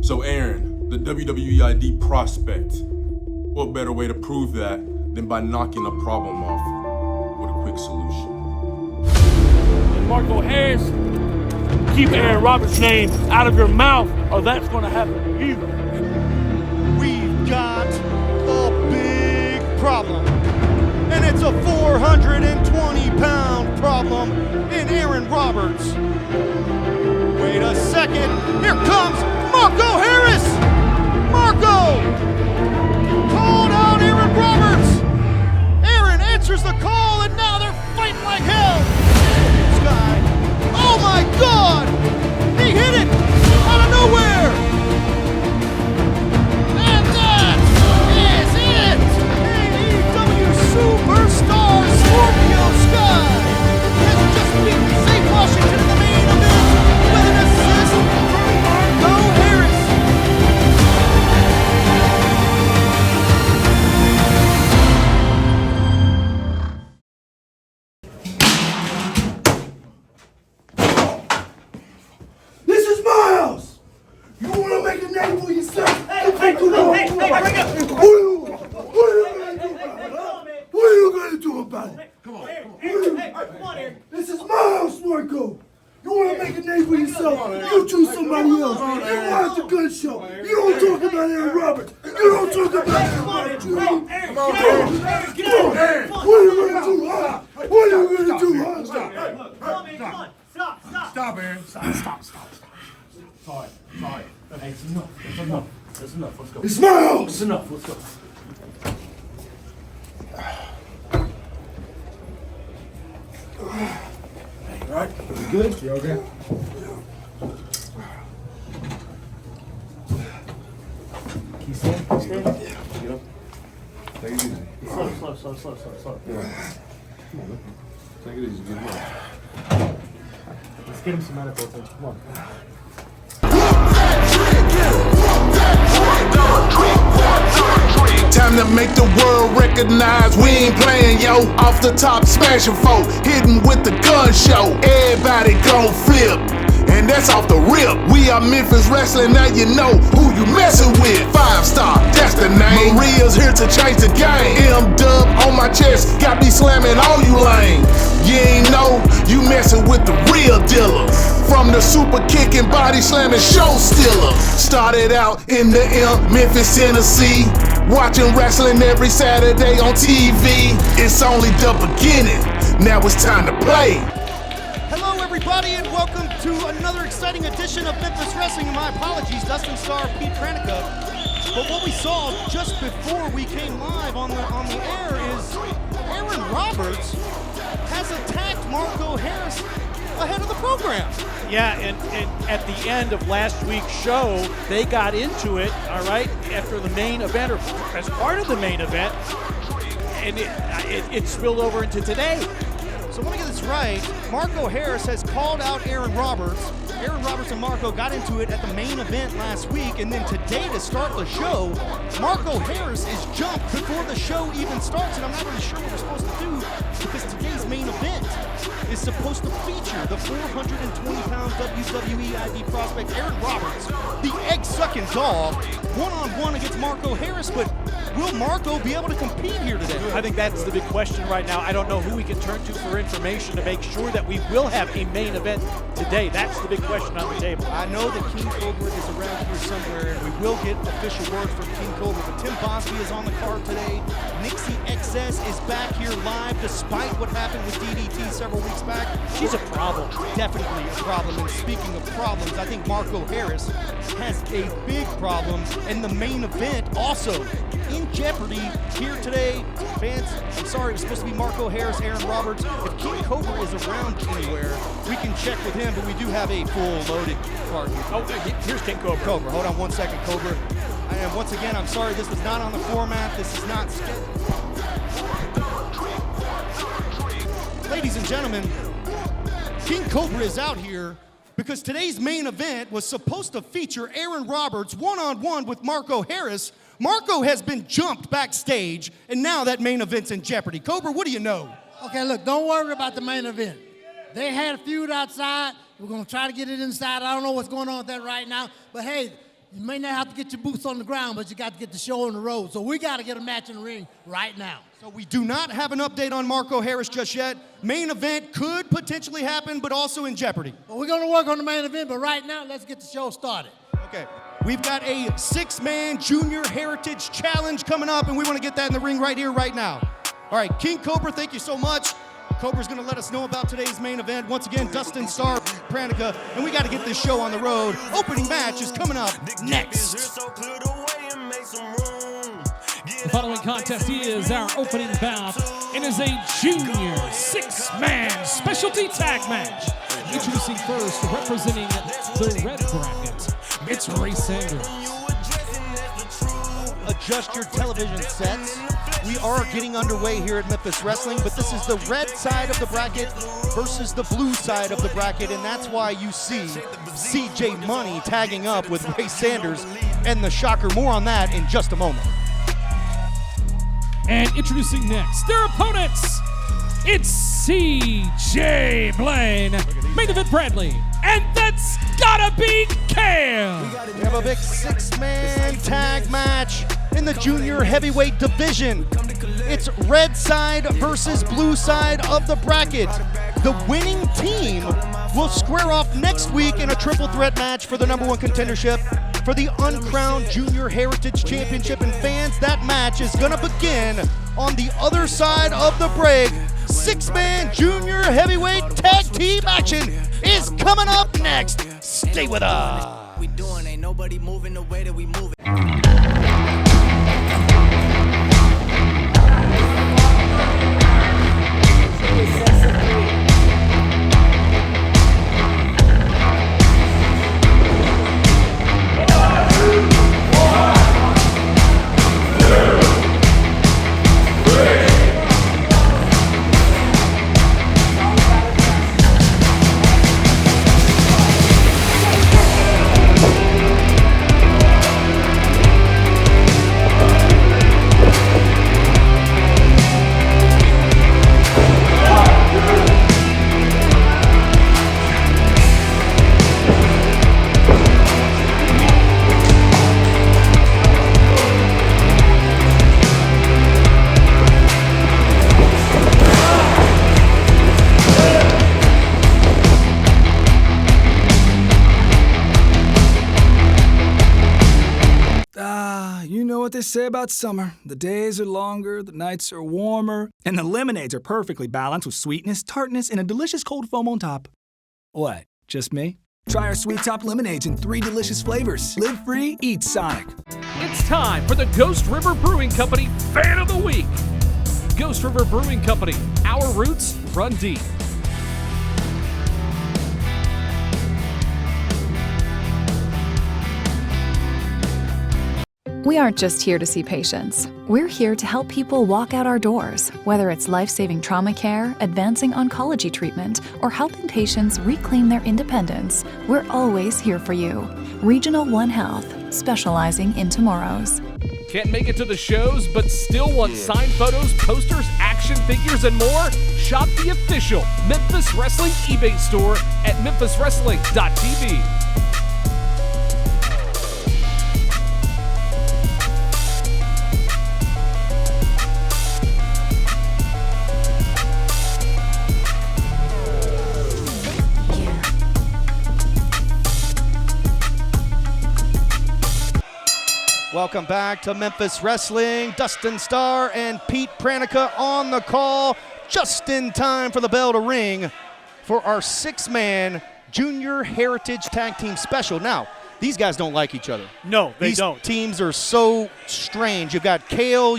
So Aaron, the WWE ID Prospect, what better way to prove that than by knocking a problem off with a quick solution? And Marko Harris, keep Aaron Roberts' name out of your mouth or that's going to happen to you. We've got a big problem. And it's a 420-pound problem in Aaron Roberts. Wait a second. Here comes Marko Harris. Marko called out Aaron Roberts. Aaron answers the call, and now they're fighting like hell. This guy. Oh my God! He hit it out of nowhere. And that is it. AEW superstar Scorpio Sky has just beaten St. Washington in the main event with an assist from Marko Harris. This is Miles! You wanna make a name for yourself? Hey, bring it! What are you gonna do about it? Come on. This is Miles, Marko! You wanna make a name for yourself? You choose somebody else. You watch the good show. You don't talk about Aaron Roberts. You don't talk about Aaron Roberts. Come on, Aaron. What are you gonna do, huh? What are you gonna do, huh? Stop, Aaron. Stop. Sorry. Hey, it's enough. That's enough. Let's go. It's Miles! It's enough. Let's go. Hey, all right? You good? You okay? Keep standing. Get up. Take it easy. Slow. Yeah. Come on, man. Take it easy. Get him up. Let's get him some medical attention. Come on. Time to make the world recognize we ain't playing, yo. Off the top, smashing folk, hitting with the gun show. Everybody gon' flip, and that's off the rip. We are Memphis Wrestling, now you know who you messing with. 5-star, that's the name. Maria's here to change the game. M-Dub on my chest, got me slamming all you lame. You ain't know, you messing with the real dealer. From the super kicking, body slamming show stealer. Started out in the Memphis, Tennessee. Watching wrestling every Saturday on TV. It's only the beginning, now it's time to play. Hello, everybody, and welcome to another exciting edition of Memphis Wrestling. And my apologies, Dustin Starr, Pete Pranica. But what we saw just before we came live on the air is Aaron Roberts has attacked Marko Harris ahead of the program. Yeah, and at the end of last week's show, they got into it, all right, after the main event, or as part of the main event, and it spilled over into today. So let me get this right. Marko Harris has called out Aaron Roberts. Aaron Roberts and Marko got into it at the main event last week, and then today to start the show, Marko Harris is jumped before the show even starts, and I'm not really sure what we're supposed to do because today's main event is supposed to feature the 420-pound WWE ID Prospect Aaron Roberts, the egg-sucking dog, one-on-one against Marko Harris, but will Marko be able to compete here today? I think that's the big question right now. I don't know who we can turn to for information to make sure that we will have a main event today. That's the big question on the table. I know that King Cobra is around here somewhere, and we will get official word from King Cobra, but Tim Bosby is on the card today. Nixie XS is back here live despite what happened with DDT several weeks back. She's a problem. Definitely a problem. And speaking of problems, I think Marko Harris has a big problem, and the main event also in jeopardy here today. Fans, I'm sorry, it was supposed to be Marko Harris, Aaron Roberts. If King Cobra is around anywhere, we can check with him, but we do have a full loaded card here. Oh, here's King Cobra. Cobra, hold on one second, Cobra. And once again, I'm sorry, this was not on the format. This is not scheduled. Ladies and gentlemen, King Cobra is out here because today's main event was supposed to feature Aaron Roberts one-on-one with Marko Harris. Marko has been jumped backstage, and now that main event's in jeopardy. Cobra, what do you know? Okay, look, don't worry about the main event. They had a feud outside. We're going to try to get it inside. I don't know what's going on with that right now. But, hey, You may not have to get your boots on the ground, but you got to get the show on the road. So we got to get a match in the ring right now. So we do not have an update on Marko Harris just yet. Main event could potentially happen, but also in jeopardy. Well, we're going to work on the main event, but right now, let's get the show started. Okay. We've got a 6-man Junior Heritage Challenge coming up, and we want to get that in the ring right here, right now. All right, King Cobra, thank you so much. Cobra's going to let us know about today's main event. Once again, Dustin Starr, Pranica, and we got to get this show on the road. Opening match is coming up next. The following contest is our opening bout and is a junior 6-man specialty tag match. Introducing first, representing the red bracket, it's Ray Sanders. Adjust your television sets. We are getting underway here at Memphis Wrestling, but this is the red side of the bracket versus the blue side of the bracket, and that's why you see CJ Money tagging up with Ray Sanders and the Shocker. More on that in just a moment. And introducing next, their opponents, it's CJ BLAINE, main event Bradley, and that's gotta be KALE. We have a big 6-man tag match in the junior heavyweight division. It's red side versus blue side of the bracket. The winning team will square off next week in a triple threat match for the #1 contendership for the uncrowned Junior Heritage Championship. And fans, that match is gonna begin on the other side of the break. 6-man junior heavyweight tag team action is coming up next. Stay with us. We doing, ain't nobody moving the way that we move it. You know what they say about summer. The days are longer, the nights are warmer, and the lemonades are perfectly balanced with sweetness, tartness, and a delicious cold foam on top. What, just me? Try our Sweet Top lemonades in 3 delicious flavors. Live free, eat Sonic. It's time for the Ghost River Brewing Company Fan of the Week. Ghost River Brewing Company, our roots run deep. We aren't just here to see patients. We're here to help people walk out our doors, whether it's life-saving trauma care, advancing oncology treatment, or helping patients reclaim their independence. We're always here for you. Regional One Health, specializing in tomorrows. Can't make it to the shows, but still want signed photos, posters, action figures, and more? Shop the official Memphis Wrestling eBay store at memphiswrestling.tv. Welcome back to Memphis Wrestling. Dustin Starr and Pete Pranica on the call, just in time for the bell to ring for our 6-man Junior Heritage Tag Team Special. Now, these guys don't like each other. No, they don't. These teams are so strange. You've got KALE,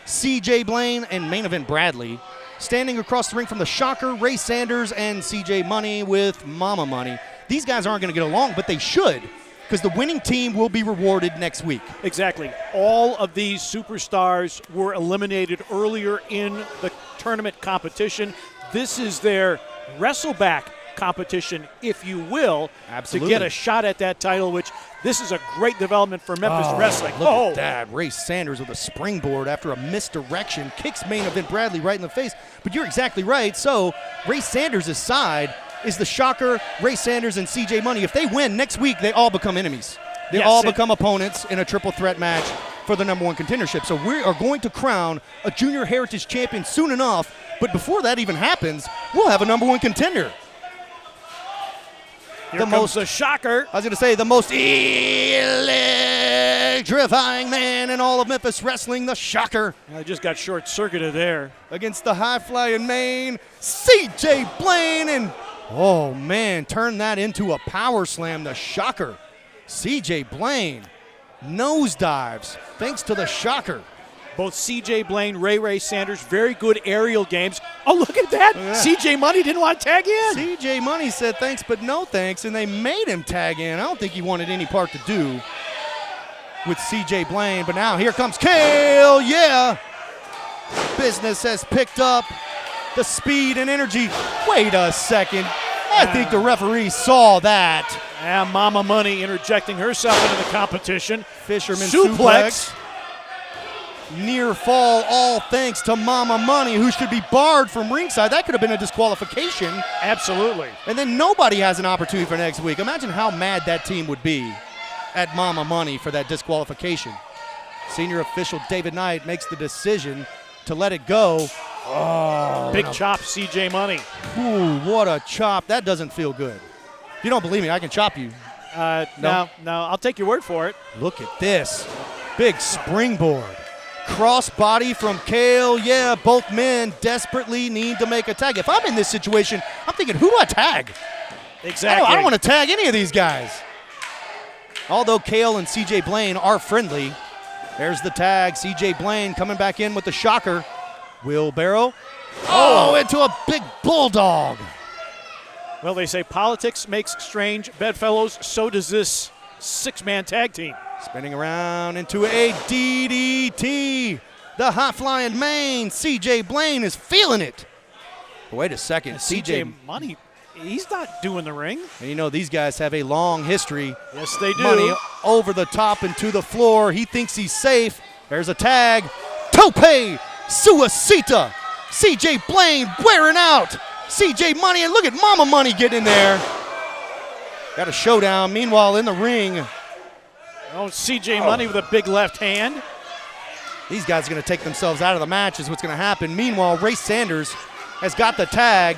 CJ BLAINE, and main event Bradley. Standing across the ring from the Shocker, Ray Sanders and CJ Money with MOMMA Money. These guys aren't going to get along, but they should, because the winning team will be rewarded next week. Exactly. All of these superstars were eliminated earlier in the tournament competition. This is their wrestleback competition, if you will, Absolutely. to get a shot at that title, which this is a great development for Memphis Wrestling. Look at that. Ray Sanders with a springboard after a misdirection. Kicks main event Bradley right in the face. But you're exactly right. So Ray Sanders' side is the Shocker, Ray Sanders, and CJ Money. If they win next week, they all become enemies. They all become opponents in a triple threat match for the #1 contendership. So we are going to crown a Junior Heritage Champion soon enough, but before that even happens, we'll have a #1 contender. Here comes the shocker. I was going to say the most electrifying man in all of Memphis Wrestling, the Shocker. I just got short-circuited there. Against the high-flying Maine, CJ BLAINE, and oh man, turn that into a power slam, the Shocker. CJ BLAINE nosedives thanks to the Shocker. Both CJ BLAINE, Ray Sanders, very good aerial games. Oh, look at that. CJ Money didn't want to tag in. CJ Money said thanks, but no thanks, and they made him tag in. I don't think he wanted any part to do with CJ BLAINE, but now here comes KALE, yeah. Business has picked up the speed and energy. Wait a second. I think the referee saw that. Yeah, Mama Money interjecting herself into the competition. Fisherman suplex. Near fall, all thanks to Mama Money, who should be barred from ringside. That could have been a disqualification. Absolutely. And then nobody has an opportunity for next week. Imagine how mad that team would be at Mama Money for that disqualification. Senior official David Knight makes the decision to let it go. Oh, big chop, CJ Money. Ooh, what a chop. That doesn't feel good. If you don't believe me, I can chop you. No, I'll take your word for it. Look at this. Big springboard. Crossbody from KALE. Yeah, both men desperately need to make a tag. If I'm in this situation, I'm thinking, who do I tag? Exactly. I don't want to tag any of these guys. Although KALE and CJ BLAINE are friendly. There's the tag. CJ BLAINE coming back in with the Shocker. Wheelbarrow. Oh, into a big bulldog. Well, they say politics makes strange bedfellows. So does this 6-man tag team. Spinning around into a DDT. The high-flying Maine, CJ BLAINE, is feeling it. But wait a second. CJ Money, he's not doing the ring. And you know, these guys have a long history. Yes, they do. Money over the top and to the floor. He thinks he's safe. There's a tag. Tope Suicida. CJ BLAINE wearing out. CJ Money, and look at Mama Money getting in there. Got a showdown. Meanwhile, in the ring. Oh, CJ Money with a big left hand. These guys are going to take themselves out of the match is what's going to happen. Meanwhile, Ray Sanders has got the tag.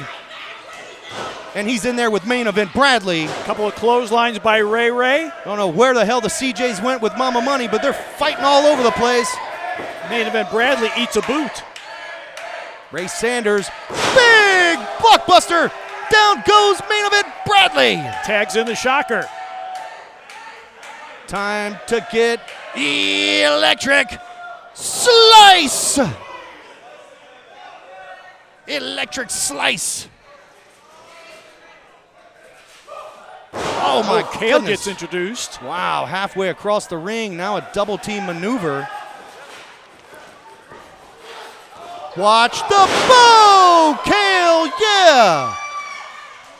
And he's in there with main event Bradley. A couple of clotheslines by Ray. Don't know where the hell the CJs went with Mama Money, but they're fighting all over the place. Main event Bradley eats a boot. Ray Sanders, big blockbuster. Down goes main event Bradley. Tags in the Shocker. Time to get electric. Slice. Electric slice. Oh my KALE goodness. gets introduced. Wow, halfway across the ring, now a double team maneuver. Watch the bow, KALE, yeah.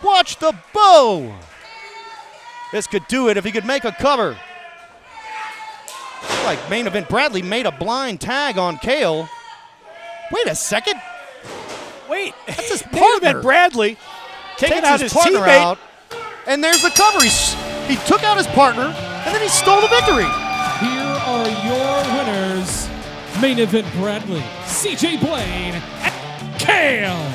Watch the bow. This could do it if he could make a cover. Like main event Bradley made a blind tag on KALE. Wait a second. Wait, that's his partner. Main event Bradley taking out his partner teammate. out, and there's the cover. He took out his partner, and then he stole the victory. Here are your winners. Main event Bradley, CJ BLAINE, and KALE.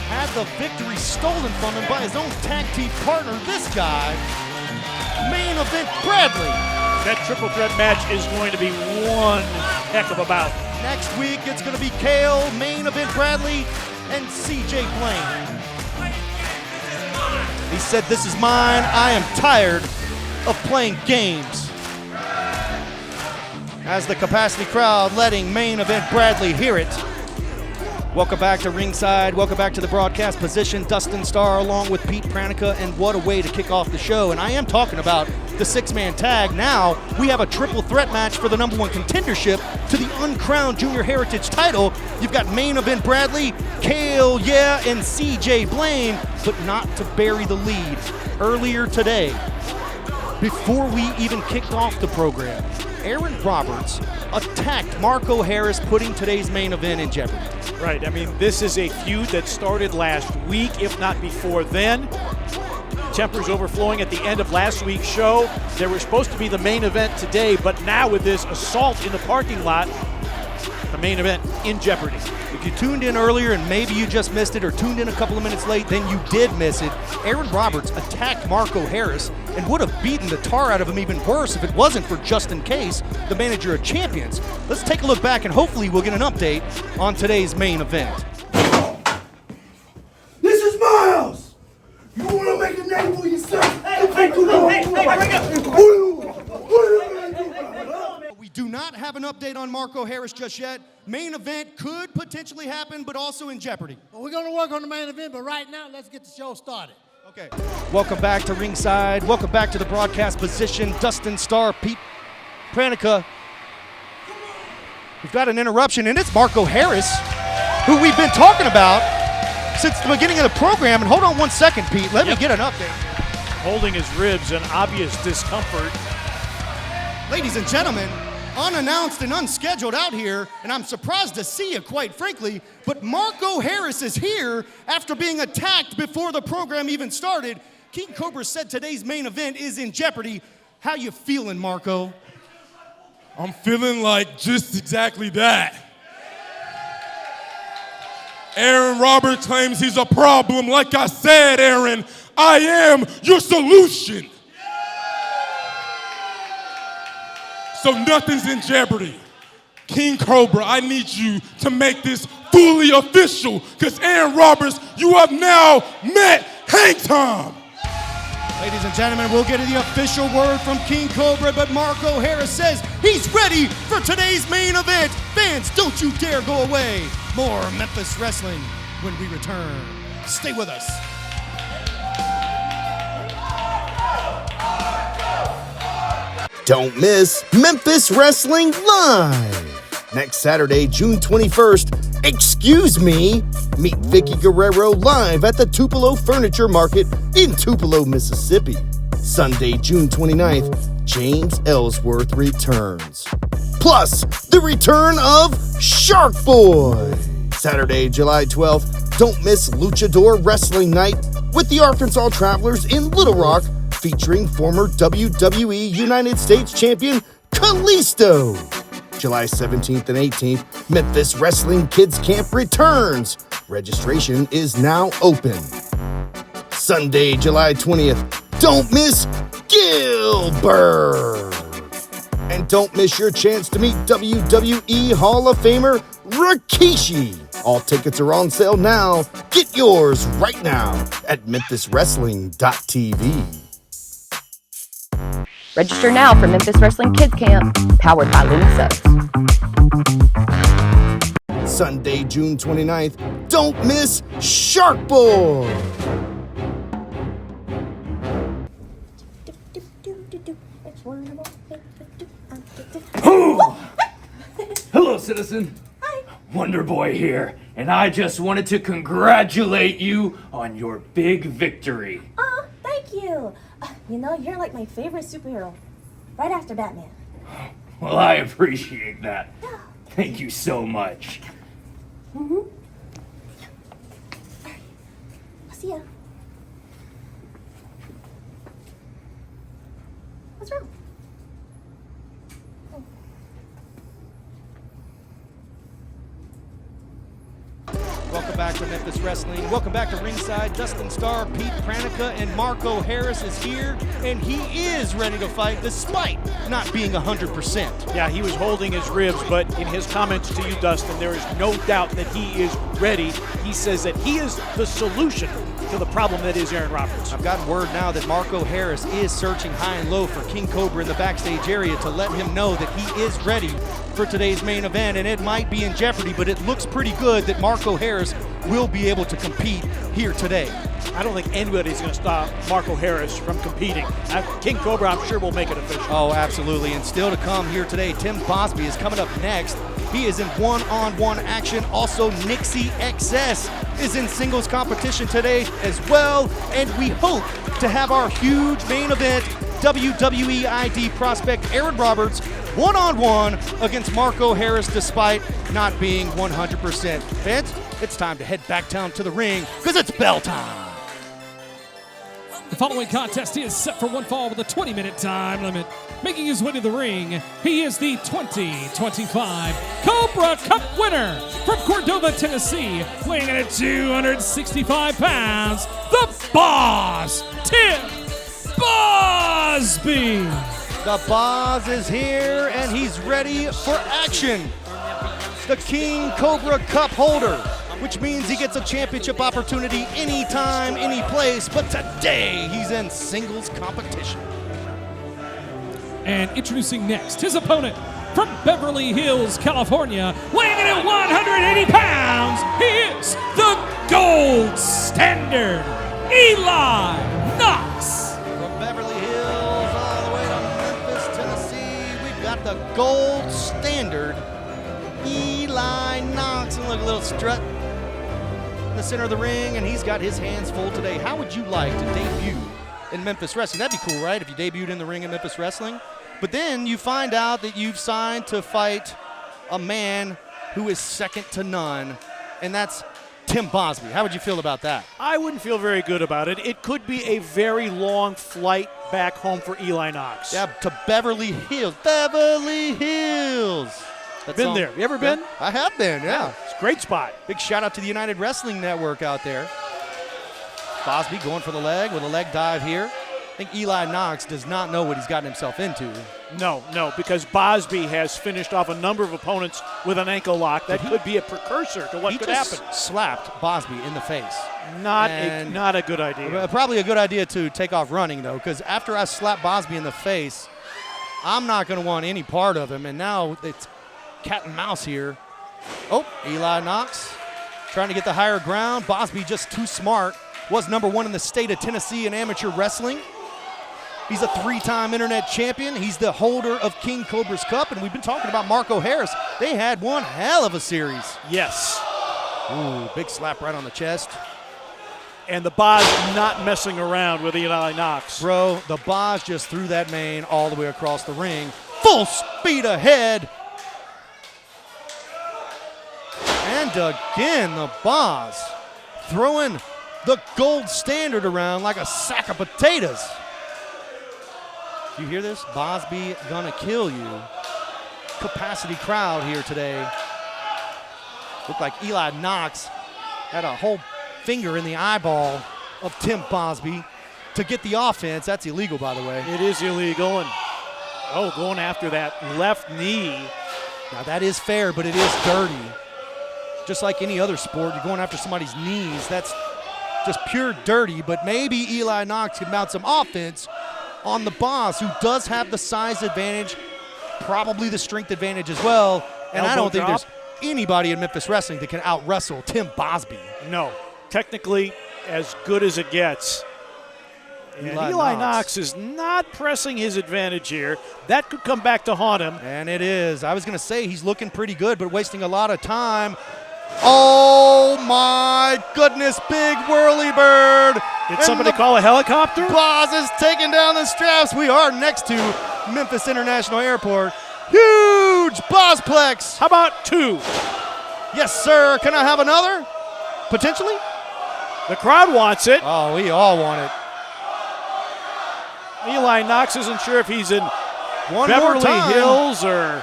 Had the victory stolen from him by his own tag team partner, this guy, main event Bradley. That triple threat match is going to be one heck of a bout. Next week, it's going to be KALE, main event Bradley, and CJ BLAINE. He said, "This is mine. I am tired of playing games." As the capacity crowd letting main event Bradley hear it. Welcome back to ringside. Welcome back to the broadcast position. Dustin Starr along with Pete Pranica, and what a way to kick off the show. And I am talking about the 6-man tag. Now we have a triple threat match for the #1 contendership to the uncrowned Junior Heritage title. You've got main event Bradley, KALE, yeah, and CJ BLAINE, but not to bury the lead. Earlier today, before we even kicked off the program, Aaron Roberts attacked Marko Harris, putting today's main event in jeopardy. Right, I mean, this is a feud that started last week, if not before then. Tempers overflowing at the end of last week's show. There was supposed to be the main event today, but now with this assault in the parking lot, the main event in jeopardy. If you tuned in earlier and maybe you just missed it, or tuned in a couple of minutes late, then you did miss it. Aaron Roberts attacked Marko Harris and would have beaten the tar out of him even worse if it wasn't for Justin Case, the manager of champions. Let's take a look back and hopefully we'll get an update on today's main event. This is my house. You want to make a name for yourself? We do not have an update on Marko Harris just yet. Main event could potentially happen, but also in jeopardy. Well, we're going to work on the main event, but right now, let's get the show started. Okay. Welcome back to ringside. Welcome back to the broadcast position. Dustin Starr, Pete Pranica. We've got an interruption, and it's Marko Harris, who we've been talking about since the beginning of the program. And hold on one second, Pete. Let me get an update. Holding his ribs in obvious discomfort. Ladies and gentlemen, unannounced and unscheduled out here, and I'm surprised to see you, quite frankly, but Marko Harris is here after being attacked before the program even started. King Cobra said today's main event is in jeopardy. How you feeling, Marko? I'm feeling like just exactly that. Aaron Roberts claims he's a problem. Like I said, Aaron, I am your solution. So nothing's in jeopardy. King Cobra, I need you to make this fully official, because Aaron Roberts, you have now met Hang Time. Ladies and gentlemen, we'll get to the official word from King Cobra, but Marko Harris says he's ready for today's main event. Fans, don't you dare go away. More Memphis Wrestling when we return. Stay with us. Don't miss Memphis Wrestling Live. Next Saturday, June 21st, excuse me, meet Vicky Guerrero live at the Tupelo Furniture Market in Tupelo, Mississippi. Sunday, June 29th, James Ellsworth returns. Plus, the return of Shark Boy. Saturday, July 12th, don't miss Luchador Wrestling Night with the Arkansas Travelers in Little Rock, featuring former WWE United States Champion Kalisto. July 17th and 18th, Memphis Wrestling Kids Camp returns. Registration is now open. Sunday, July 20th, don't miss Gillberg. And don't miss your chance to meet WWE Hall of Famer Rikishi. All tickets are on sale now. Get yours right now at memphiswrestling.tv. Register now for Memphis Wrestling Kids Camp, powered by Lumisos. Sunday, June 29th, don't miss Shark Boy. Hello, citizen. Hi. Wonder Boy here, and I just wanted to congratulate you on your big victory. Oh, thank you. You know, you're like my favorite superhero, right after Batman. Well, I appreciate that. Thank you so much. Mm-hmm. I'll see ya. What's wrong? Welcome back to Memphis Wrestling. Welcome back to ringside. Dustin Starr, Pete Pranica, and Marko Harris is here, and he is ready to fight despite not being 100%. Yeah, he was holding his ribs, but in his comments to you, Dustin, there is no doubt that he is ready. He says that he is the solution to the problem that is Aaron Roberts. I've gotten word now that Marko Harris is searching high and low for King Cobra in the backstage area to let him know that he is ready for today's main event, and it might be in jeopardy, but it looks pretty good that Marko Harris will be able to compete here today. I don't think anybody's going to stop Marko Harris from competing. King Cobra, I'm sure, will make it official. Oh, absolutely. And still to come here today, Tim Bosby is coming up next. He is in one-on-one action. Also, Nixie XS is in singles competition today as well. And we hope to have our huge main event, WWE ID Prospect Aaron Roberts one-on-one against Marko Harris despite not being 100%. Vince, it's time to head back down to the ring because it's bell time. The following contest is set for one fall with a 20-minute time limit. Making his way to the ring, he is the 2025 Cobra Cup winner from Cordova, Tennessee, weighing in at 265 pounds, the Boss, Tim Bosby. The Boss is here and he's ready for action. The King Cobra Cup holder, which means he gets a championship opportunity anytime, any place, but today he's in singles competition. And introducing next, his opponent from Beverly Hills, California, weighing in at 180 pounds, he is the Gold Standard, Eli Knox. From Beverly Hills all the way to Memphis, Tennessee, we've got the Gold Standard, Eli Knox. And look, a little strut in the center of the ring, and he's got his hands full today. How would you like to debut in Memphis Wrestling? That'd be cool, right? If you debuted in the ring in Memphis Wrestling. But then you find out that you've signed to fight a man who is second to none, and that's Tim Bosby. How would you feel about that? I wouldn't feel very good about it. It could be a very long flight back home for Eli Knox. Yeah, to Beverly Hills. Beverly Hills. Been there. You ever been? I have been, yeah. It's a great spot. Big shout out to the United Wrestling Network out there. Bosby going for the leg with a leg dive here. I think Eli Knox does not know what he's gotten himself into. No, because Bosby has finished off a number of opponents with an ankle lock. That could be a precursor to what could happen. He just slapped Bosby in the face. Not a good idea. Probably a good idea to take off running, though, because after I slap Bosby in the face, I'm not going to want any part of him. And now it's cat and mouse here. Oh, Eli Knox trying to get the higher ground. Bosby just too smart. Was number one in the state of Tennessee in amateur wrestling. He's a three-time internet champion. He's the holder of King Cobra's Cup, and we've been talking about Marko Harris. They had one hell of a series. Yes. Ooh, big slap right on the chest. And the Boz not messing around with Eli Knox. Bro, the Boz just threw that mane all the way across the ring. Full speed ahead. And again, the Boz throwing the Gold Standard around like a sack of potatoes. You hear this? Bosby gonna kill you. Capacity crowd here today. Looked like Eli Knox had a whole finger in the eyeball of Tim Bosby to get the offense. That's illegal, by the way. It is illegal, and going after that left knee. Now that is fair, but it is dirty. Just like any other sport, you're going after somebody's knees. That's just pure dirty, but maybe Eli Knox can mount some offense on the Boss, who does have the size advantage, probably the strength advantage as well. And I don't think there's anybody in Memphis Wrestling that can out-wrestle Tim Bosby. No, technically as good as it gets. And Eli Knox is not pressing his advantage here. That could come back to haunt him. And it is. I was going to say he's looking pretty good, but wasting a lot of time. Oh my goodness, big whirly bird. Did somebody call a helicopter? Boss is taking down the straps. We are next to Memphis International Airport. Huge Bosplex. How about two? Yes, sir. Can I have another? Potentially? The crowd wants it. Oh, we all want it. Eli Knox isn't sure if he's in One Beverly more time. Hills or...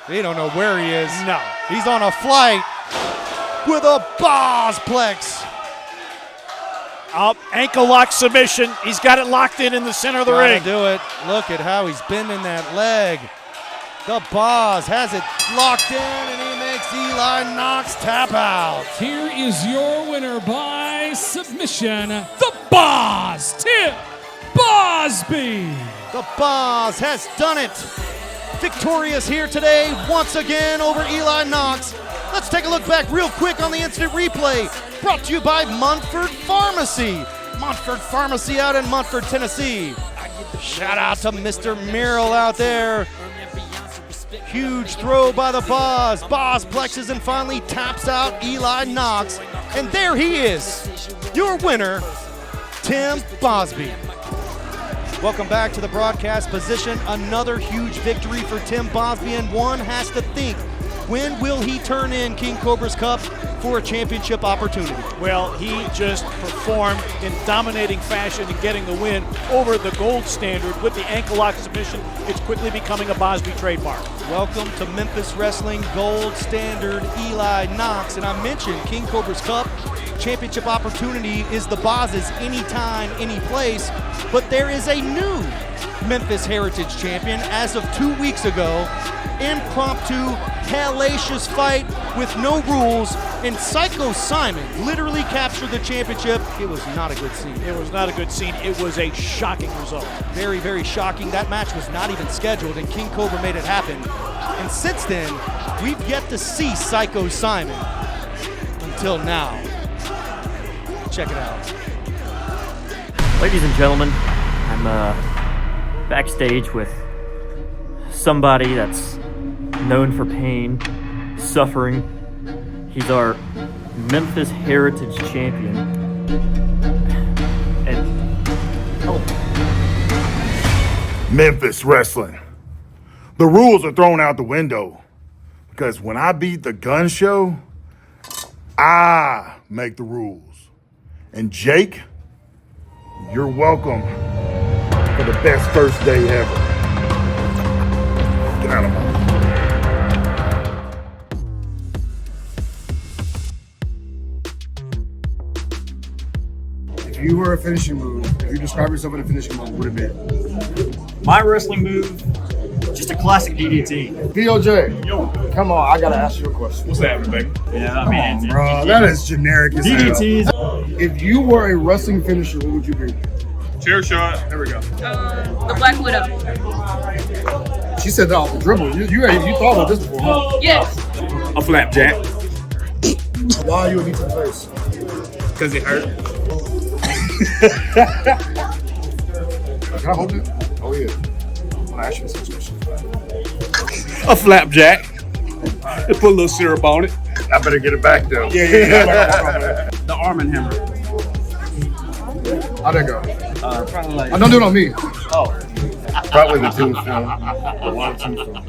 They don't know where he is. No. He's on a flight with a Bosplex. Ankle lock submission. He's got it locked in the center of the ring. Do it. Look at how he's bending that leg. The Boz has it locked in, and he makes Eli Knox tap out. Here is your winner by submission, the Boz, Tim Bosby. The Boz has done it. Victorious here today, once again over Eli Knox. Let's take a look back real quick on the instant replay. Brought to you by Montford Pharmacy. Montford Pharmacy out in Montford, Tennessee. Shout out to Mr. Merrill out there. Huge throw by the Boz. Boz plexes and finally taps out Eli Knox. And there he is, your winner, Tim Bosby. Welcome back to the broadcast position. Another huge victory for Tim Bosby, and one has to think, when will he turn in King Cobra's Cup for a championship opportunity? Well, he just performed in dominating fashion and getting the win over the gold standard with the ankle lock submission. It's quickly becoming a Bosby trademark. Welcome to Memphis Wrestling gold standard Eli Knox. And I mentioned King Cobra's Cup championship opportunity is the Boz's anytime, any place. But there is a new Memphis Heritage Champion as of 2 weeks ago. Impromptu, hellacious fight with no rules, and Psycho Simon literally captured the championship. It was not a good scene. It was not a good scene. It was a shocking result. Very, very shocking. That match was not even scheduled, and King Cobra made it happen. And since then, we've yet to see Psycho Simon until now. Check it out. Ladies and gentlemen, I'm backstage with somebody that's known for pain, suffering. He's our Memphis Heritage Champion. And Memphis Wrestling. The rules are thrown out the window because when I beat the gun show, I make the rules. And Jake, you're welcome for the best first day ever. Get out of my way. If you were a finishing move, if you describe yourself in a finishing move, what would it be? My wrestling move, just a classic DDT. BOJ, yo, come on, I gotta ask you a question. What's happening, baby? Yeah, I mean, Come on, bro, that is generic as hell. DDTs. If you were a wrestling finisher, what would you be? Chair shot. There we go. The Black Widow. She said that off the dribble. You thought about this before, huh? Yes. A flapjack. Why are you a knee to the face? Because it hurt. Can I hold it? Oh yeah. I'm gonna ask you this question. A flapjack. Put a little syrup on it. I better get it back though. Yeah. The Arm and Hammer. How'd that go? Probably like. Don't do it on me. Oh. Probably the tombstone. A lot of tombstone.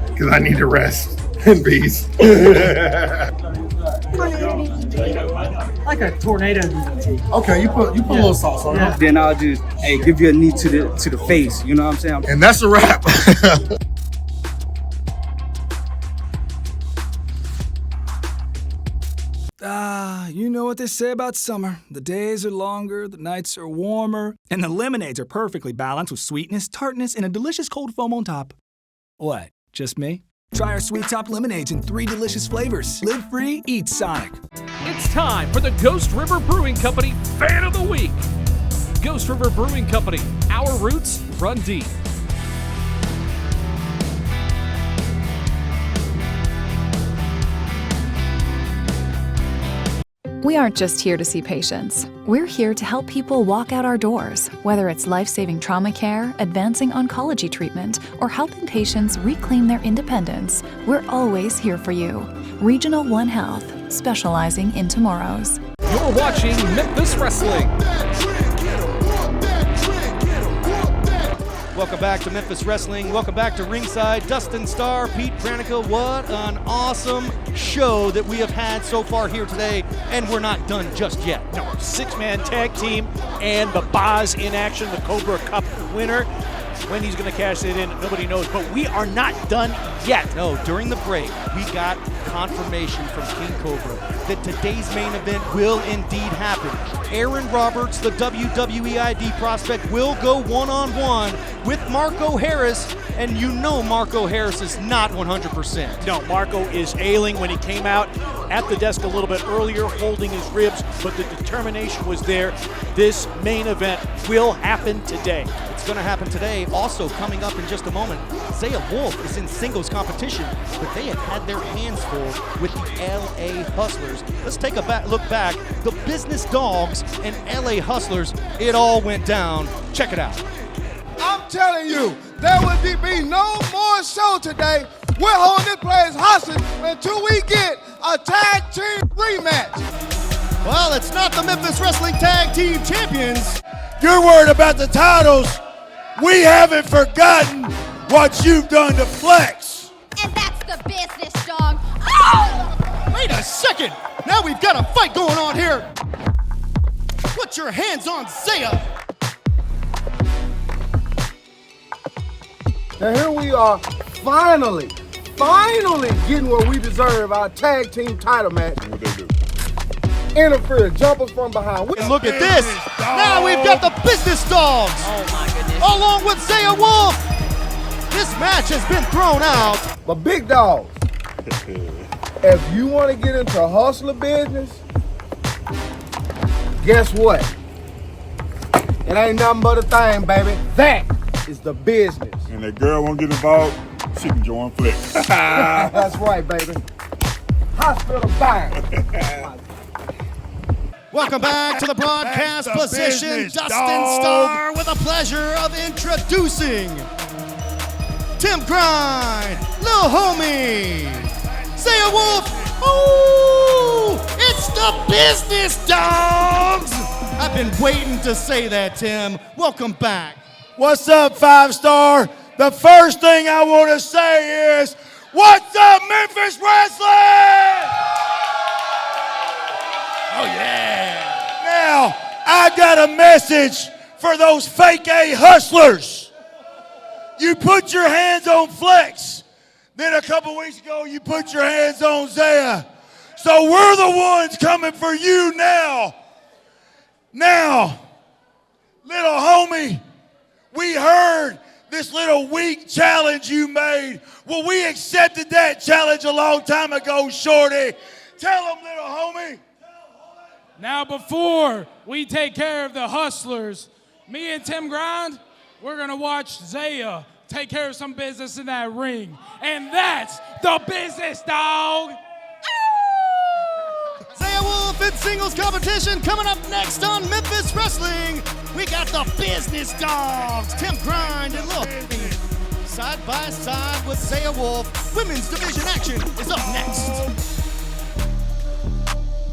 Because I need to rest in peace. Like a tornado. Okay, you put a little sauce on it. Then I'll just give you a knee to the face. You know what I'm saying? And that's a wrap. You know what they say about summer. The days are longer, the nights are warmer, and the lemonades are perfectly balanced with sweetness, tartness, and a delicious cold foam on top. What, just me? Try our Sweet Top lemonades in 3 delicious flavors. Live free, eat Sonic. It's time for the Ghost River Brewing Company Fan of the Week. Ghost River Brewing Company, our roots run deep. We aren't just here to see patients. We're here to help people walk out our doors, whether it's life-saving trauma care, advancing oncology treatment, or helping patients reclaim their independence. We're always here for you. Regional One Health, specializing in tomorrows. You're watching Memphis Wrestling. Welcome back to Memphis Wrestling. Welcome back to ringside. Dustin Starr, Pete Pranica. What an awesome show that we have had so far here today, and we're not done just yet. No, 6-man tag team and the Boz in action, the Cobra Cup winner. When he's going to cash it in, nobody knows, but we are not done yet. No, during the break, we got confirmation from King Cobra that today's main event will indeed happen. Aaron Roberts, the WWE ID Prospect, will go one-on-one with Marko Harris, and you know Marko Harris is not 100%. No, Marko is ailing. When he came out at the desk a little bit earlier, holding his ribs, but the determination was there. This main event will happen today. It's going to happen today. Also coming up in just a moment, Zia Wolf is in singles competition, but they have had their hands full with the LA Hustlers. Let's take a look back. The Business Dogs and LA Hustlers, it all went down. Check it out. I'm telling you, there will be no more show today. We're holding this place hostage until we get a tag team rematch. Well, it's not the Memphis Wrestling Tag Team Champions. You're worried about the titles. We haven't forgotten what you've done to Flex. And that's the business, dog. Oh! Wait a second. Now we've got a fight going on here. Put your hands on Zia. Now here we are, finally getting what we deserve, our tag team title match. Interfere, jump us from behind. And look at this. Now we've got the business dogs. Oh my goodness. Along with Zia Wolf. This match has been thrown out. But big dogs, if you want to get into hustler business, guess what? It ain't nothing but a thing, baby. That is the business. And that girl won't get involved, she can join Flex. That's right, baby. Hospital bang. Welcome back to the broadcast position. business, Dustin dog. Starr with the pleasure of introducing Tim Grind, Lil Homie, Zia Wolf. Ooh, it's the business dogs. I've been waiting to say that, Tim. Welcome back. What's up, 5-star? The first thing I want to say is, what's up, Memphis Wrestling? Oh, yeah. Now, I got a message for those fake A hustlers. You put your hands on Flex. Then a couple weeks ago, you put your hands on Zia. So we're the ones coming for you now. Now, little homie, we heard this little week challenge you made. Well, we accepted that challenge a long time ago, Shorty. Tell them, little homie. Now, before we take care of the hustlers, me and Tim Grind, we're going to watch Zia take care of some business in that ring. And that's the business, dog. Zia Wolf in singles competition coming up next on Memphis Wrestling. We got the business dogs, Tim Grind and Lil Homie. Side by side with Zia Wolf. Women's division action is up next.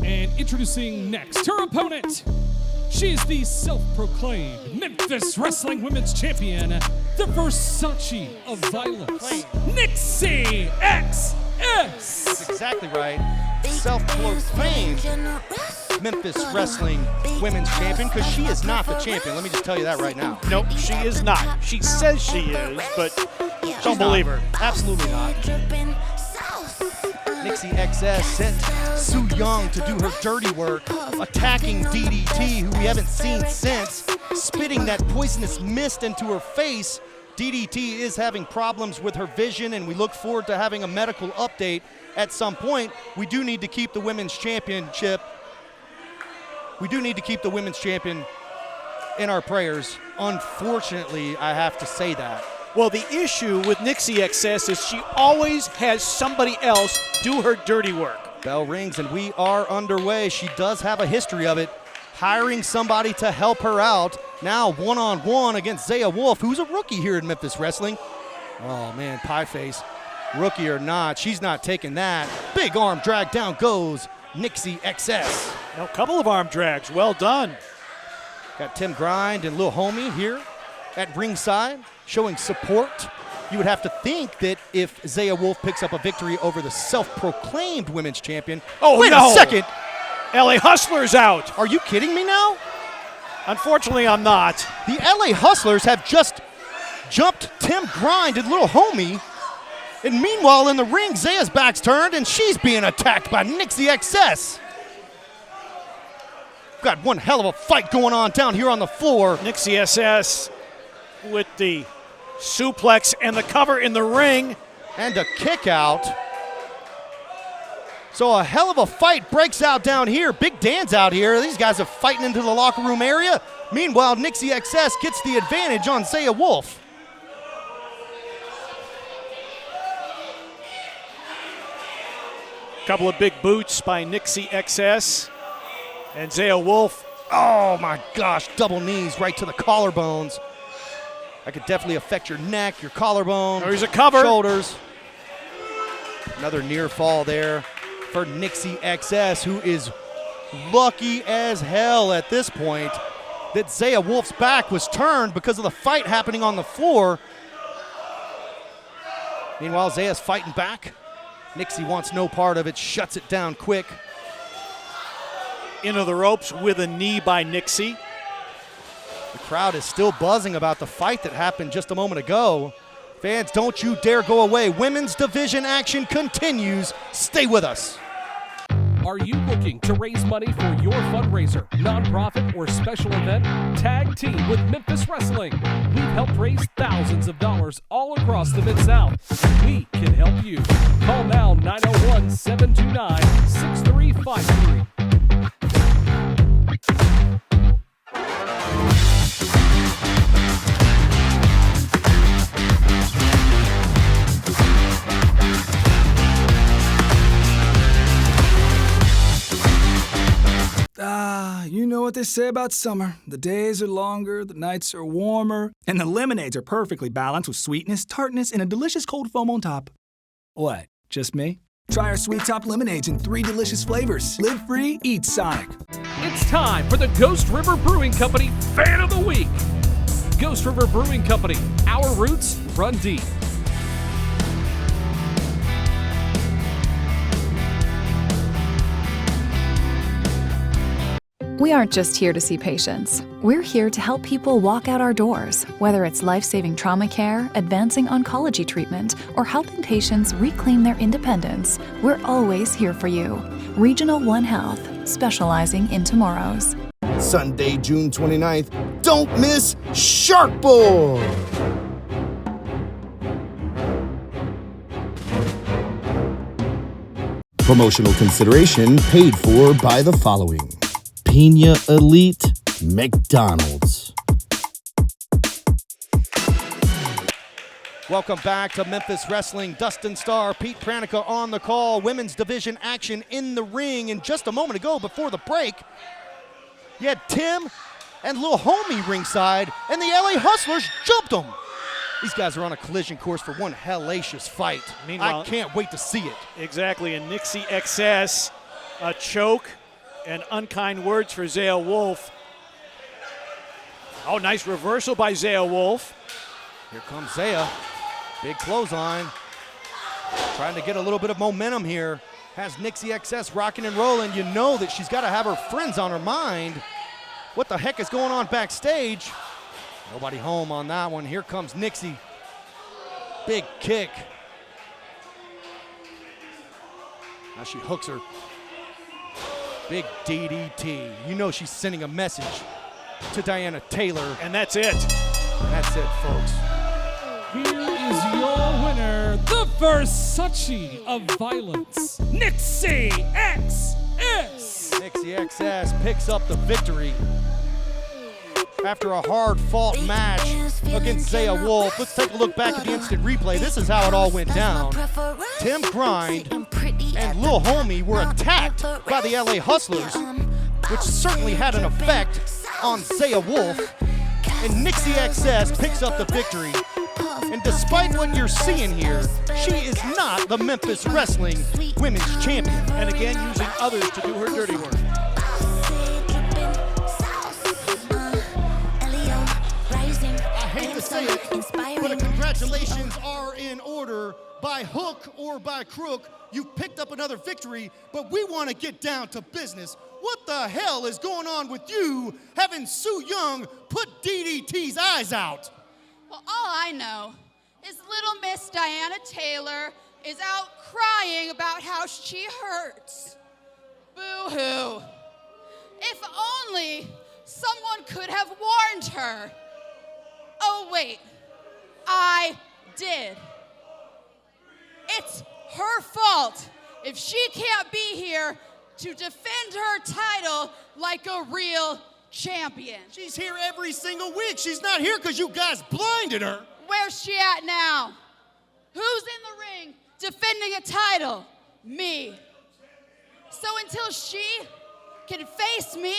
And introducing next, her opponent. She is the self-proclaimed Memphis Wrestling Women's Champion, the Versace of Violence, Nixie XS. That's exactly right. Self-proclaimed Memphis Wrestling Women's Champion, because she is not the champion. Let me just tell you that right now. Nope, she is not. She says she is, but don't believe her. Absolutely not. Nixie XS sent Su Yung to do her dirty work, attacking DDT, who we haven't seen since, spitting that poisonous mist into her face. DDT is having problems with her vision, and we look forward to having a medical update at some point. We do need to keep the women's championship. We do need to keep the women's champion in our prayers. Unfortunately, I have to say that. Well, the issue with Nixie XS is she always has somebody else do her dirty work. Bell rings and we are underway. She does have a history of it, hiring somebody to help her out. Now one-on-one against Zia Wolf, who's a rookie here in Memphis Wrestling. Oh man, pie face. Rookie or not, she's not taking that. Big arm drag, down goes Nixie XS. A couple of arm drags, well done. Got Tim Grind and Lil Homie here at ringside, showing support. You would have to think that if Zia Wolf picks up a victory over the self-proclaimed women's champion. Oh, wait no. a second. LA Hustlers out. Are you kidding me now? Unfortunately, I'm not. The LA Hustlers have just jumped Tim Grind and Lil Homie. And meanwhile, in the ring, Zia's back's turned and she's being attacked by Nixie XS. Got one hell of a fight going on down here on the floor. Nixie XS with the suplex and the cover in the ring. And a kick out. So a hell of a fight breaks out down here. Big Dan's out here. These guys are fighting into the locker room area. Meanwhile, Nixie XS gets the advantage on Zia Wolf. Couple of big boots by Nixie XS. And Zia Wolf. Oh my gosh, double knees right to the collarbones. That could definitely affect your neck, your collarbone. There's a cover. Shoulders. Another near fall there for Nixie XS, who is lucky as hell at this point. that Zia Wolf's back was turned because of the fight happening on the floor. Meanwhile, Zia's fighting back. Nixie wants no part of it, shuts it down quick. Into the ropes with a knee by Nixie. The crowd is still buzzing about the fight that happened just a moment ago. Fans, don't you dare go away. Women's division action continues. Stay with us. Are you looking to raise money for your fundraiser, nonprofit, or special event? Tag team with Memphis Wrestling. We've helped raise thousands of dollars all across the Mid-South. We can help you. Call now 901-729-6353. You know what they say about summer. The days are longer, the nights are warmer, and the lemonades are perfectly balanced with sweetness, tartness, and a delicious cold foam on top. What, just me? Try our Sweet Top lemonades in 3 delicious flavors. Live free, eat Sonic. It's time for the Ghost River Brewing Company Fan of the Week. Ghost River Brewing Company, our roots run deep. We aren't just here to see patients. We're here to help people walk out our doors, whether it's life-saving trauma care, advancing oncology treatment, or helping patients reclaim their independence. We're always here for you. Regional One Health, specializing in tomorrows. Sunday, June 29th, don't miss Shark Boy! Promotional consideration paid for by the following. Pina Elite McDonald's. Welcome back to Memphis Wrestling. Dustin Starr, Pete Pranica on the call. Women's division action in the ring. And just a moment ago, before the break, you had Tim and Lil Homie ringside, and the LA Hustlers jumped them. These guys are on a collision course for one hellacious fight. Meanwhile, I can't wait to see it. Exactly, and Nixie XS, a choke and unkind words for Zia Wolf. Oh, nice reversal by Zia Wolf. Here comes Zia. Big clothesline. Trying to get a little bit of momentum here. Has Nixie XS rocking and rolling. You know that she's got to have her friends on her mind. What the heck is going on backstage? Nobody home on that one. Here comes Nixie. Big kick. Now she hooks her. Big DDT. You know she's sending a message to Diana Taylor. And that's it. And that's it, folks. Here is your winner, the Versace of Violence, Nixie XS. Nixie XS picks up the victory. After a hard-fought match against Zia Wolf. Let's take a look back at the instant replay. This is how it all went down. Tim Grind and Lil Homie were attacked by the LA Hustlers, which certainly had an effect on Zia Wolf. And Nixie XS picks up the victory. And despite what you're seeing here, she is not the Memphis Wrestling Women's Champion. And again, using others to do her dirty work. I hate to say it, but congratulations are in order. By hook or by crook, you picked up another victory, but we want to get down to business. What the hell is going on with you having Sue Young put DDT's eyes out? Well, all I know is little Miss Diana Taylor is out crying about how she hurts. Boo-hoo. If only someone could have warned her. Oh, wait. I did. It's her fault if she can't be here to defend her title like a real champion. She's here every single week. She's not here because you guys blinded her. Where's she at now? Who's in the ring defending a title? Me. So until she can face me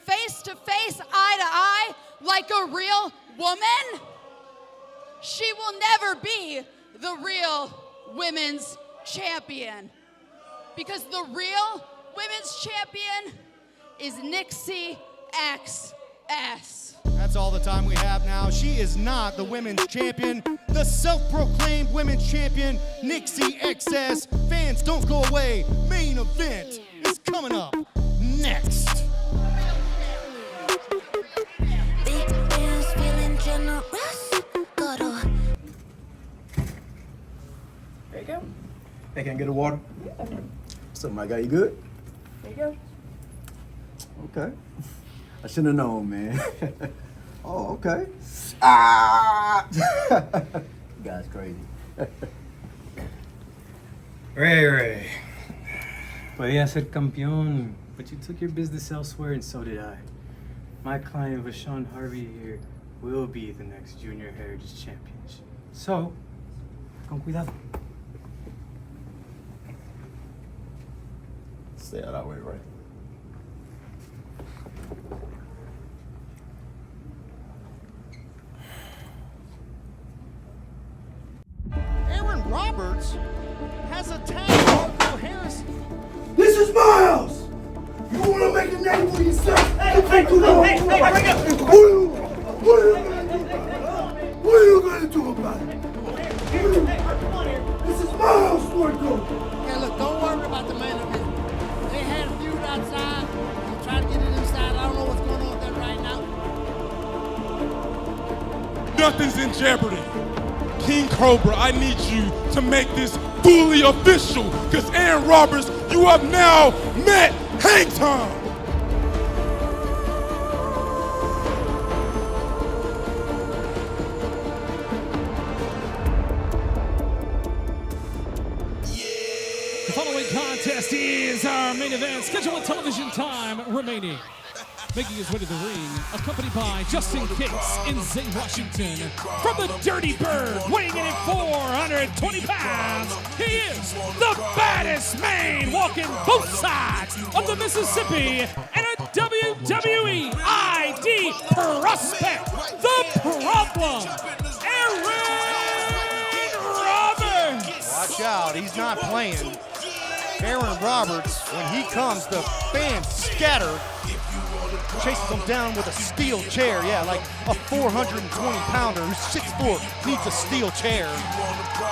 face to face, eye to eye, like a real woman, she will never be the real women's champion. Because the real women's champion is Nixie XS. XS. That's all the time we have now. She is not the women's champion. The self-proclaimed women's champion, Nixie XS. Fans, don't go away. Main event is coming up next. There you go. Hey, can I get a water? Yeah. What's up, my guy? You good? There you go. Okay. I shouldn't have known, man. Oh, okay. Ah! You guys crazy. Ray. Podía ser campeón, but you took your business elsewhere and so did I. My client, Vashon Harvey here, will be the next Junior Heritage Champion. So, con cuidado. Stay out that way, right? Aaron Roberts has attacked Marko Harris. This is my house. You want to make a name for yourself? Hey, bring it. What are you going to do about it? This is my house, Marko. Hey, look, don't worry about the main event. They had a feud outside. They tried to get it inside. I don't know what's going on with that right now. Nothing's in jeopardy. King Cobra, I need you to make this fully official, because Aaron Roberts, you have now met Hang Time. The following contest is our main event. Scheduled television time remaining. Making his way to the ring, accompanied by Justin Kicks in Zay, Washington. From the Dirty Bird, weighing in at 420 pounds, he is the baddest man walking both sides of the Mississippi and a WWE ID Prospect, the Problem, Aaron Roberts. Watch out, he's not playing. Aaron Roberts, when he comes, the fans scatter. Chases him down with a steel chair. Yeah, like a 420-pounder who's 6'4", needs a steel chair.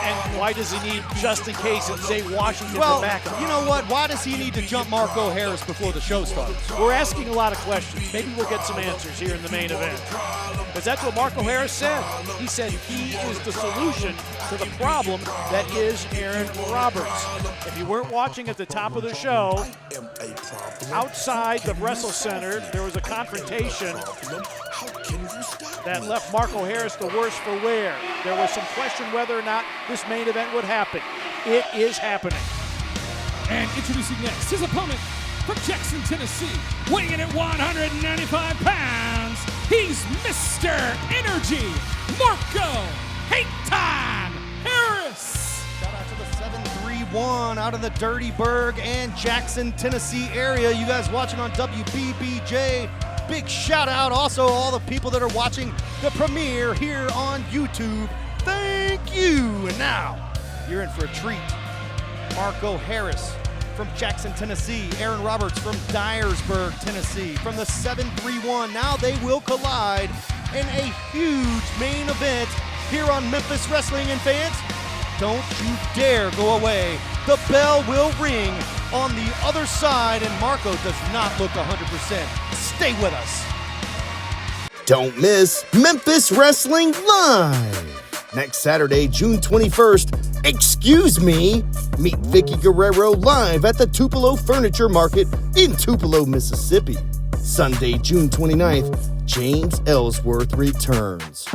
And why does he need just in case and say Washington Well, to back him? you know what? Why does he need to jump Marko Harris before the show starts? We're asking a lot of questions. Maybe we'll get some answers here in the main event. Because that's what Marko Harris said. He said he is the solution to the problem that is Aaron Roberts. If you weren't watching at the top of the show, outside the Wrestle Center, there was a confrontation that left Marko Harris the worse for wear. There was some question whether or not this main event would happen. It is happening. And introducing next his opponent from Jackson, Tennessee, weighing in at 195 pounds, he's Mr. Energy, Marko Hate Time Harris. Shout out to the 731 out of the Dirty Burg and Jackson, Tennessee area. You guys watching on WBBJ. Big shout out also all the people that are watching the premiere here on YouTube. Thank you. And now you're in for a treat. Marko Harris from Jackson, Tennessee. Aaron Roberts from Dyersburg, Tennessee. From the 731, now they will collide in a huge main event here on Memphis Wrestling. And fans, don't you dare go away. The bell will ring on the other side, and Marko does not look 100%. Stay with us. Don't miss Memphis Wrestling Live! Next Saturday, June 21st, excuse me, meet Vicky Guerrero live at the Tupelo Furniture Market in Tupelo, Mississippi. Sunday, June 29th, James Ellsworth returns.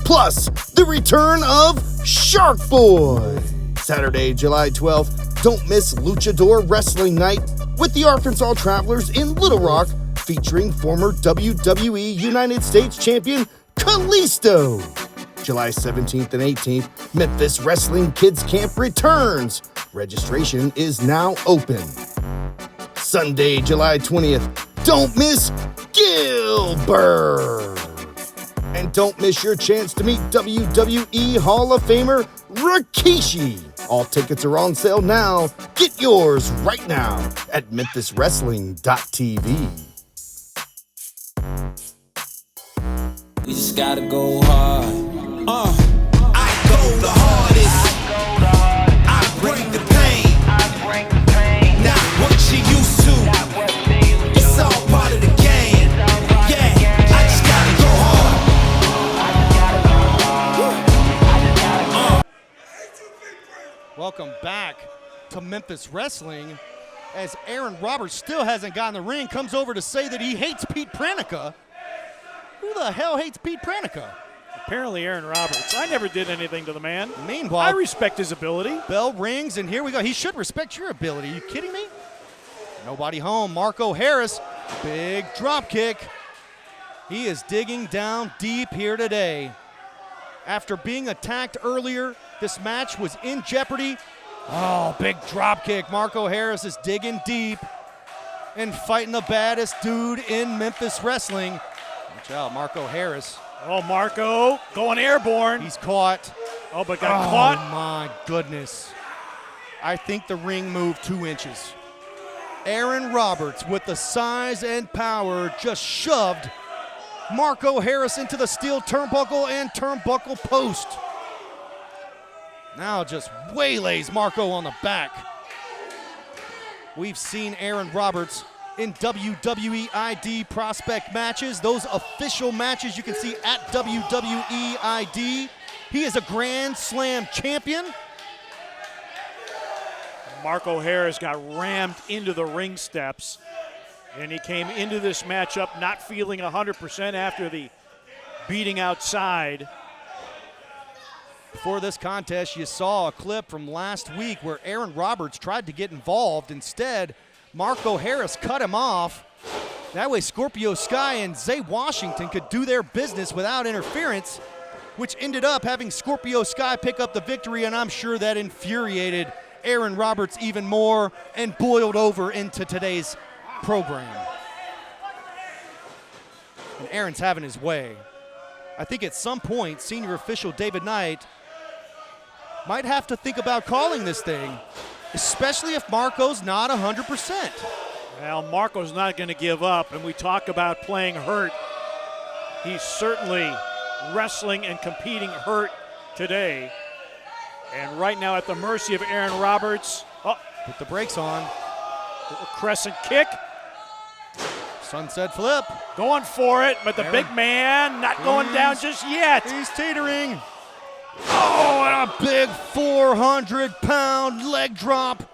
Plus, the return of Shark Boy. Saturday, July 12th, don't miss Luchador Wrestling Night with the Arkansas Travelers in Little Rock, featuring former WWE United States Champion Kalisto. July 17th and 18th, Memphis Wrestling Kids Camp returns. Registration is now open. Sunday, July 20th, don't miss Gillberg. And don't miss your chance to meet WWE Hall of Famer Rikishi. All tickets are on sale now. Get yours right now at memphiswrestling.tv. just gotta go hard. I go the hardest. I bring the pain. Not what you used to. It's all part of the game. Yeah, I just gotta go hard. Welcome back to Memphis Wrestling, as Aaron Roberts still hasn't gotten the ring, comes over to say that he hates Pete Pranica. Who the hell hates Pete Pranica? Apparently Aaron Roberts. I never did anything to the man. Meanwhile, I respect his ability. Bell rings, and here we go. He should respect your ability. Are you kidding me? Nobody home. Marko Harris, big drop kick. He is digging down deep here today. After being attacked earlier, this match was in jeopardy. Oh, big drop kick. Marko Harris is digging deep and fighting the baddest dude in Memphis Wrestling. Watch out, Marko Harris. Oh, Marko going airborne. He's caught. Oh, but got caught. Oh, my goodness. I think the ring moved 2 inches. Aaron Roberts, with the size and power, just shoved Marko Harris into the steel turnbuckle and turnbuckle post. Now just waylays Marko on the back. We've seen Aaron Roberts in WWE ID Prospect matches. Those official matches you can see at WWE ID. He is a Grand Slam champion. Marko Harris got rammed into the ring steps, and he came into this matchup not feeling 100% after the beating outside. Before this contest, you saw a clip from last week where Aaron Roberts tried to get involved. Instead, Marko Harris cut him off. That way Scorpio Sky and Zay Washington could do their business without interference, which ended up having Scorpio Sky pick up the victory, and I'm sure that infuriated Aaron Roberts even more and boiled over into today's program. And Aaron's having his way. I think at some point, senior official David Knight might have to think about calling this thing, especially if Marko's not 100%. Well, Marko's not going to give up, and we talk about playing hurt. He's certainly wrestling and competing hurt today. And right now at the mercy of Aaron Roberts. Oh, put the brakes on. Crescent kick. Sunset flip. Going for it, but the big man not going down just yet. He's teetering. Oh, and a big 400-pound leg drop.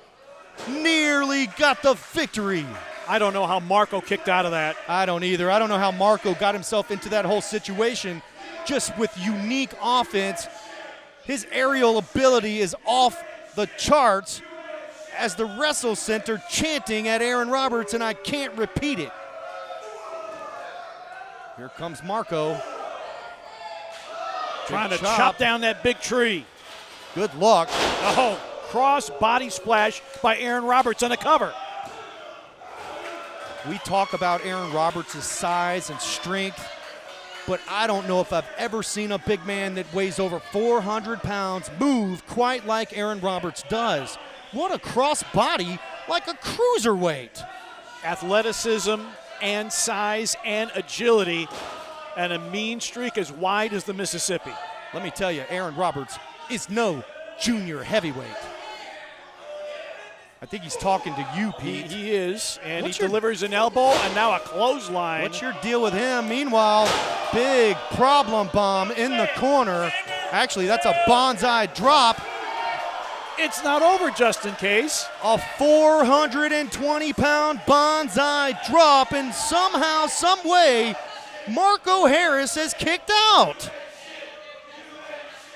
Nearly got the victory. I don't know how Marko kicked out of that. I don't either. I don't know how Marko got himself into that whole situation. Just with unique offense. His aerial ability is off the charts as the Wrestle Center chanting at Aaron Roberts, and I can't repeat it. Here comes Marko. Trying to chop down that big tree. Good luck. Oh, cross body splash by Aaron Roberts on the cover. We talk about Aaron Roberts' size and strength, but I don't know if I've ever seen a big man that weighs over 400 pounds move quite like Aaron Roberts does. What a cross body, like a cruiserweight. Athleticism and size and agility, and a mean streak as wide as the Mississippi. Let me tell you, Aaron Roberts is no junior heavyweight. I think he's talking to you, Pete. He is, and he delivers an elbow and now a clothesline. What's your deal with him? Meanwhile, big problem bomb in the corner. Actually, that's a bonsai drop. It's not over, just in case. A 420-pound bonsai drop, and somehow, some way, Marko Harris is kicked out.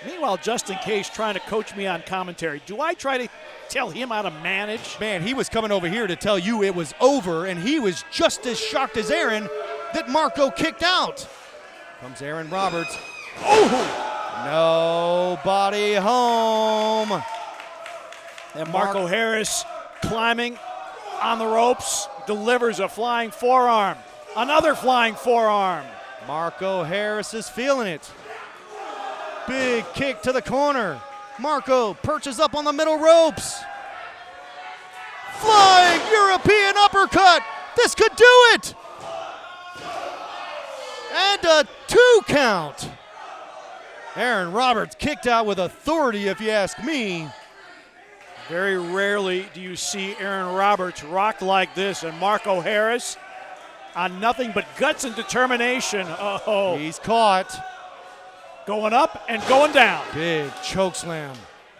Meanwhile, just in case, trying to coach me on commentary. Do I try to tell him how to manage? Man, he was coming over here to tell you it was over, and he was just as shocked as Aaron that Marko kicked out. Comes Aaron Roberts. Oh! Nobody home. And Marko Harris climbing on the ropes, delivers a flying forearm. Another flying forearm. Marko Harris is feeling it. Big kick to the corner. Marko perches up on the middle ropes. Flying European uppercut. This could do it. And a 2 count. Aaron Roberts kicked out with authority, if you ask me. Very rarely do you see Aaron Roberts rock like this, and Marko Harris on nothing but guts and determination. Oh, he's caught. Going up and going down. Big choke slam,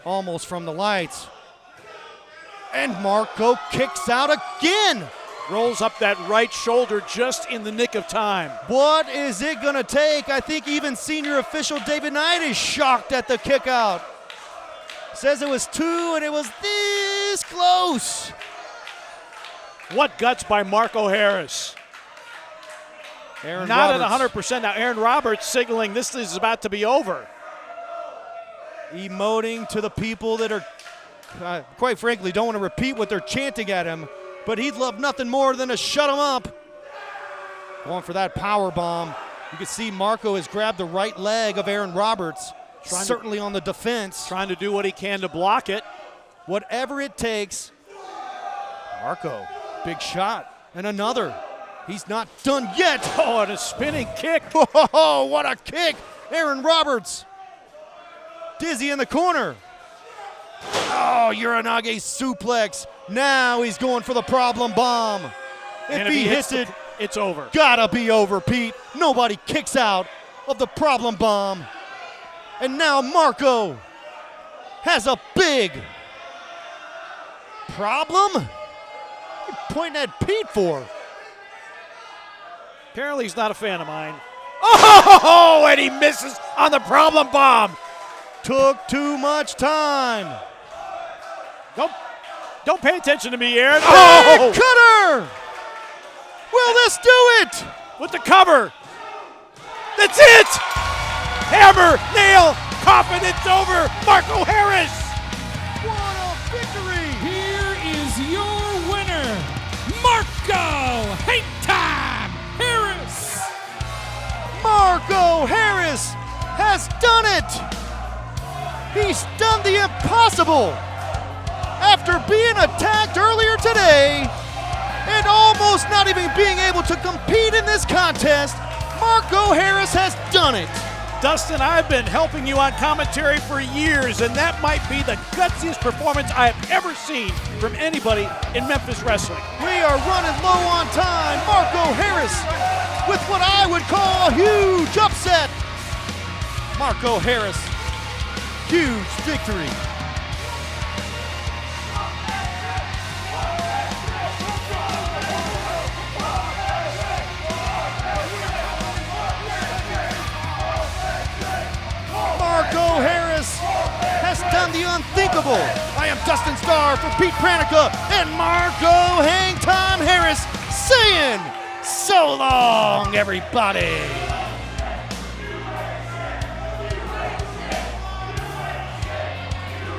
almost from the lights. And Marko kicks out again. Rolls up that right shoulder just in the nick of time. What is it gonna take? I think even senior official David Knight is shocked at the kick out. Says it was 2 and it was this close. What guts by Marko Harris. Not at 100%. Now Aaron Roberts signaling this is about to be over. Emoting to the people that are, quite frankly, don't want to repeat what they're chanting at him, but he'd love nothing more than to shut him up. Going for that power bomb. You can see Marko has grabbed the right leg of Aaron Roberts, certainly on the defense. Trying to do what he can to block it. Whatever it takes. Marko, big shot, and another. He's not done yet. Oh, and a spinning kick. Oh, what a kick. Aaron Roberts. Dizzy in the corner. Oh, Uranage suplex. Now he's going for the problem bomb. If he hits it, it's over. Gotta be over, Pete. Nobody kicks out of the problem bomb. And now Marko has a big problem. What are you pointing at Pete for? Apparently he's not a fan of mine. Oh, and he misses on the problem bomb. Took too much time. Don't pay attention to me, Aaron. Oh! Cutter! Will this do it? With the cover. That's it! Hammer, nail, coffin, it's over. Marko Harris. What a victory! Here is your winner, Marko Hate Time Harris. Marko Harris has done it. He's done the impossible. After being attacked earlier today and almost not even being able to compete in this contest, Marko Harris has done it. Dustin, I've been helping you on commentary for years, and that might be the gutsiest performance I have ever seen from anybody in Memphis Wrestling. We are running low on time. Marko Harris with what I would call a huge upset. Marko Harris, huge victory. Marko Harris has done the unthinkable. I am Dustin Starr for Pete Pranica and Marko Hang Time Harris saying so long, everybody.